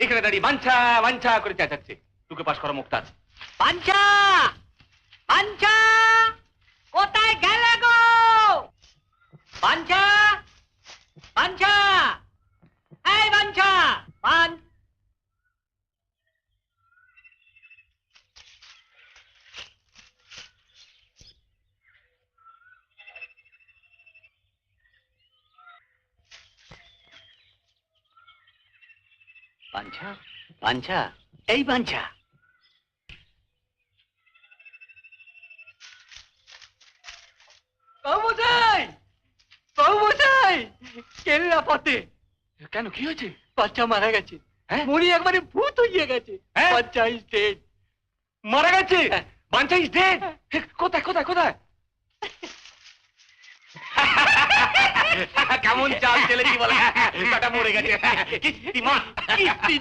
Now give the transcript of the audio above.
এখানে দাঁড়িয়ে বাঞ্ছা বাঞ্ছা করে চেঁচাচ্ছে। তোকে পাশ করা মুক্ত আছে। বাঞ্ছা, বাঞ্ছা, কোথায় গেলে গো? বাঞ্ছা, বাঞ্ছা, এই বাঞ্ছা, বাঞ্ছা, বাঞ্ছা, এই বাঞ্ছা। বাবুমশাই, বাবুমশাই, কেল্লা পথে। কেন, কি হয়েছে? বাচ্চা মারা গেছে। হ্যাঁ? মুড়ি একবারে ভূত হয়ে গেছে। হ্যাঁ? বাচ্চা ইজ ডেড। মারা গেছে? বাঞ্ছা ইজ ডেড? কোথায় কোথায় কোথায়? কেমন চাল চলেছি বলে, মরে গেছে। কিস্তি মা, কিস্তি।